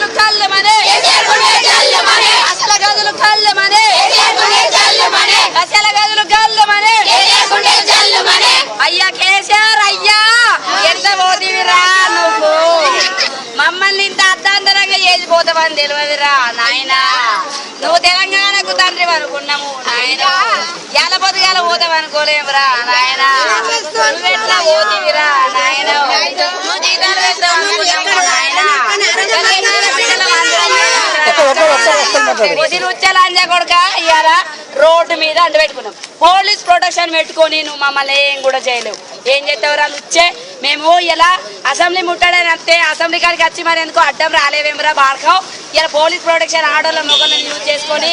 గదులు కళ్ళమనే అసల గదులు కళ్ళమనే అసల గదులు కళ్ళమనే అయ్యా కేసీఆర్ అయ్యా ఎంత పోతివిరా నువ్వు మమ్మల్ని ఇంత అర్ధాంతరంగా చేసిపోతావని తెలియదురా నాయన నువ్వు తెలంగాణకు తండ్రి అనుకున్నాము నాయన ఎలా పొద్దుగాల పోతావు అనుకోలేమురా నాయన నువ్వెట్లా పోతివిరా నాయన నువ్వు జీతాలు పెడతావు అనుకున్నాము నాయన లంజా కొడుక ఇయ్యాల రోడ్డు మీద అంటు పెట్టుకున్నాం పోలీస్ ప్రొటెక్షన్ పెట్టుకొని నువ్వు మమ్మల్ని ఏం కూడా చేయలేవు ఏం చేస్తావురా వచ్చే మేము ఇలా అసెంబ్లీ ముట్టాడని వస్తే అసెంబ్లీ కాడికి వచ్చి మరి ఎందుకో అడ్డం రాలేవేమరా బాడకావు ఇలా పోలీస్ ప్రొటెక్షన్ ఆర్డర్ల మొక్కలను యూజ్ చేసుకొని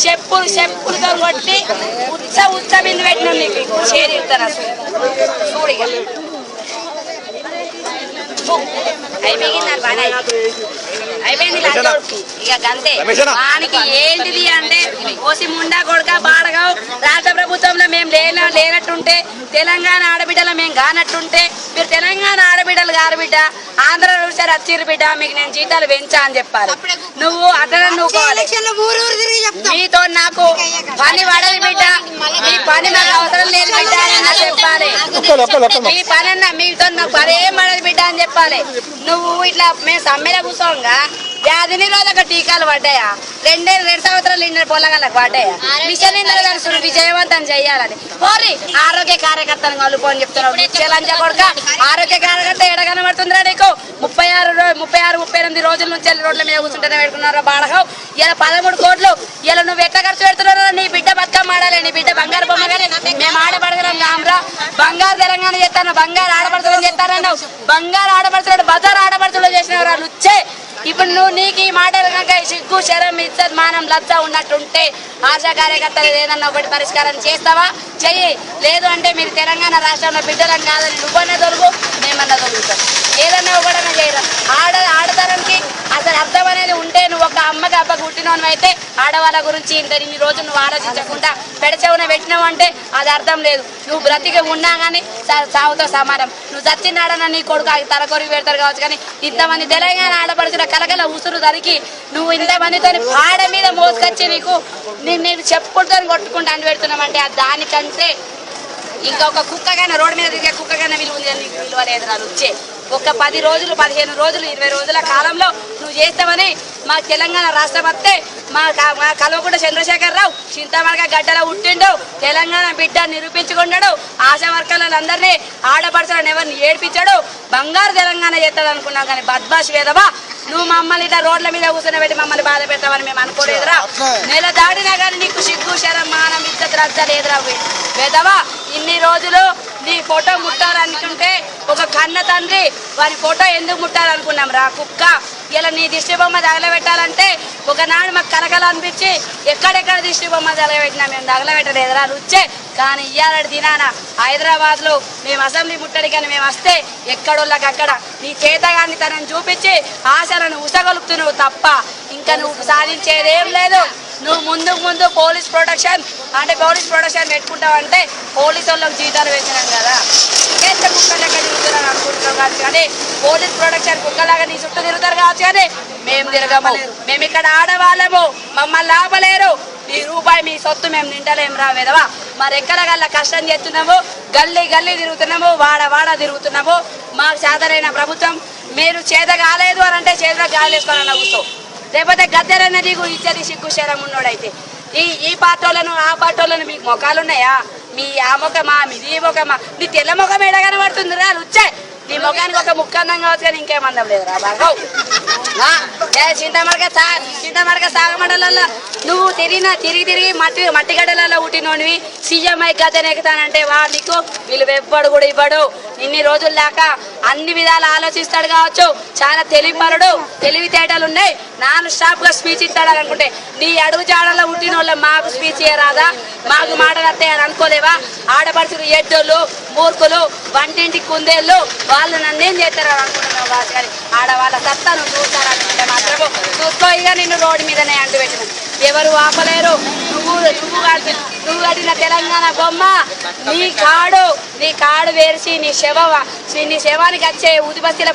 చెప్పులతో కొట్టి ఉత్స బిందు పెట్టినాం నీకు చేరిస్తాను అసలు చూడిగా అయిపోయింది ఇక అంతే వానికి ఏంటిది అంటే ఓసి ముండా కొడుక బాడగావు రాష్ట్ర ప్రభుత్వంలో మేము లేనట్టుంటే తెలంగాణ ఆడబిడ్డలో మేము కానట్టుంటే మీరు తెలంగాణ ఆడబిడ్డలు గారు బిడ్డ ఆంధ్ర సార్ వచ్చిర్రు బిడ్డ మీకు నేను జీతాలు పెంచా అని చెప్పాలి నువ్వు అట్లా నువ్వుకోవాలి మీతో నాకు పని పడదు బిడ్డ మీ పని నాకు అవసరం లేదు బిడ్డ అని చెప్పాలి మీ పని అన్న మీతో నాకు పని ఏం పడదు బిడ్డ అని చెప్పాలి నువ్వు ఇట్లా మేము సమ్మెలో కూర్చోంగా వ్యాధి నిరోధక టీకాలు పడ్డాయా 2 సంవత్సరాలు నిండిన పొలగాళ్ళకి పడ్డాయా మిషన్ ఇంద్రధనుస్సును విజయవంతం చెయ్యాలని పోరి ఆరోగ్య కార్యకర్తను కలుపు అని చెప్తున్నావు నిత్యలంజ కొడుక ఆరోగ్య కార్యకర్త ఎడగనబడుతుందిరా నీకు 36-38 రోజుల నుంచి రోడ్ల మీద కూర్చుంటేనే పెట్టుకున్నారా బాడగావు ఇలా 13 కోట్లు ఇలా నువ్వు ఎట్లా ఖర్చు పెడుతున్నారో నీ బిడ్డ బతుకమ్మ ఆడాలి నీ బిడ్డ బంగారు బొమ్మ కానీ మేము ఆడపడగలం కామరా బంగారు తెలంగాణ చేస్తాను బంగారు ఆడపడుతుందని చెప్తానన్నావు బంగారు ఆడపడుతున్నాడు బజార్ ఆడపడుతులో చేసినవరా నుచ్చే ఇప్పుడు నువ్వు నీకు ఈ మాటలు కనుక సిగ్గు శరం ఇజ్జత్ మానం లజ్జ ఉన్నట్టుంటే ఆశా కార్యకర్తలు ఏదన్నా ఒకటి పరిష్కారం చేస్తావా చెయ్యి లేదు అంటే మీరు తెలంగాణ రాష్ట్రంలో బిడ్డలం కాదని నువ్వన్నా దొరుకు మేమన్నా దొరుకుతాం ఏదన్నా ఒకటన్నా చేయరా ఆడతనానికి అసలు అర్థం అనేది ఉంటే నువ్వు ఒక అమ్మకి అబ్బకి పుట్టినవని అయితే ఆడవాళ్ళ గురించి ఇన్ని రోజులు నువ్వు ఆలోచించకుండా పెడచెవున పెట్టినావు అంటే అది అర్థం లేదు నువ్వు బ్రతికి ఉన్నా కానీ సాగుతో సమానం నువ్వు చచ్చినాడన్న నీ కొడుకు తలకొరికి పెడతారు కావచ్చు కానీ ఇంతమంది తెలంగాణ ఆడపడుతున్న కలకల ఉసురు దానికి నువ్వు ఇంతమందితో పాడ మీద మోసుకొచ్చి నేను చెప్పుకుంటూ కొట్టుకుంటూ అంటు పెడుతున్నామంటే దానికంటే ఇంకొక కుక్కగానే రోడ్డు మీద తిరిగే కుక్కగానే విలువ నీకు విలువలేదు రాదు వచ్చే ఒక 10 రోజులు 15 రోజులు 20 రోజుల కాలంలో నువ్వు చేస్తామని మా తెలంగాణ రాష్ట్రం వస్తే మా కల్వకుంట్ల చంద్రశేఖరరావు చింతమడక గడ్డలో పుట్టిండు తెలంగాణ బిడ్డ నిరూపించుకున్నాడు ఆశా వర్కర్లందరినీ ఆడపడుచులను ఎవరిని ఏడ్పించాడు బంగారు తెలంగాణ చేస్తాడు అనుకున్నాం కానీ బద్మాష్ వేదవా నువ్వు మమ్మల్ని ఇట్లా రోడ్ల మీద కూర్చొని పెట్టి మమ్మల్ని బాధ పెడతామని మేము అనుకోలేదురా నెల దాడినా కానీ నీకు సిగ్గు శరం మానం ఇజ్జత్ రద్ద లేదురా వేదవా ఇన్ని రోజులు నీ ఫోటో ముట్టాలనుకుంటే ఒక కన్న తండ్రి వారి ఫోటో ఎందుకు ముట్టాలనుకున్నాం రా కుక్క ఇలా నీ దిష్టి బొమ్మ తగలబెట్టాలంటే ఒకనాడు మాకు కలకల అనిపించి ఎక్కడెక్కడ దిష్టి బొమ్మ తగలబెట్టినా మేము తగలబెట్టలేదురా రుచ్చే కానీ ఇయ్యాలటి దినాన హైదరాబాద్లో మేము అసెంబ్లీ ముట్టడి కానీ మేము వస్తే ఎక్కడోళ్ళకి అక్కడ నీ చేతగాని తనని చూపించి ఆశలను ఉసగొలుపుతున్నావు తప్ప ఇంకా నువ్వు సాధించేదేం లేదు నువ్వు ముందు పోలీస్ ప్రొటెక్షన్ పెట్టుకుంటావంటే పోలీసు వాళ్ళకి జీతాలు వేసినాం కదా ఇంకెంత కుక్కలు ఎక్కడ తిరుగుతున్నాను అనుకుంటున్నాం కావచ్చు కానీ పోలీస్ ప్రొటెక్షన్ కుక్కలాగా నీ చుట్టూ తిరుగుతారు కావచ్చు కానీ మేము తిరగము మేము ఇక్కడ ఆడవాళ్ళము మమ్మల్ని ఆపలేరు నీ రూపాయి మీ సొత్తు మేము నిండలేము రా విధవా మరి ఎక్కడగల్లా కష్టం చేస్తున్నాము గల్లీ తిరుగుతున్నాము వాడ తిరుగుతున్నాము మాకు చేతనైన ప్రభుత్వం మీరు చేత కాలేదు అని అంటే చేతిలో గాలి వేసుకోవాలన్న కూర్చో లేకపోతే గద్దెలన్న నీకు ఇచ్చేది సిగ్గు శరం ఉన్నోడైతే ఈ పార్టీలను ఆ పార్టీలను మీకు మొఖాలు ఉన్నాయా మీ ఆ ముఖమా మీది ముఖమా నీ తెల్ల ముఖం ఏడ కనబడుతుంది రా వచ్చాయి నీ ముఖానికి ఒక ముక్కందం కావచ్చు కానీ ఇంకేమందం లేదురా బాగా చింతమడక సాగమండలలో నువ్వు తిరిగి మట్టి గడ్డలలో పుట్టినోనివి సీఎంఐ గద్దెను ఎక్కుతానంటే వాడు నీకు వీళ్ళు ఎవ్వడు కూడా ఇవ్వడు ఇన్ని రోజులు దాకా అన్ని విధాలు ఆలోచిస్తాడు కావచ్చు చాలా తెలివితేటలు ఉన్నాయి నాన్ స్టాప్ గా స్పీచ్ ఇస్తాడు అనుకుంటే నీ అడుగు జాడలో పుట్టిన వాళ్ళ మాకు స్పీచ్ ఇయ్యరాదా మాకు మాటలు వస్తాయి అని అనుకోలేవా ఆడపడుచులు ఎడ్డోళ్ళు మూర్ఖులు వంటింటి కుందేళ్ళు వాళ్ళు నన్నేం చేస్తారు అనుకుంటున్నావు కాదు కానీ ఆడవాళ్ళ సత్తా నువ్వు చూస్తారనుకుంటే మాత్రము చూసుకో ఇక నిన్ను రోడ్డు మీదనే అంటు పెట్టిన ఎవరు ఆపలేరు నువ్వు కట్టిన తెలంగాణ బొమ్మ నీ కాడు వేసి నీ శవానికి వచ్చే ఊదిబస్తీల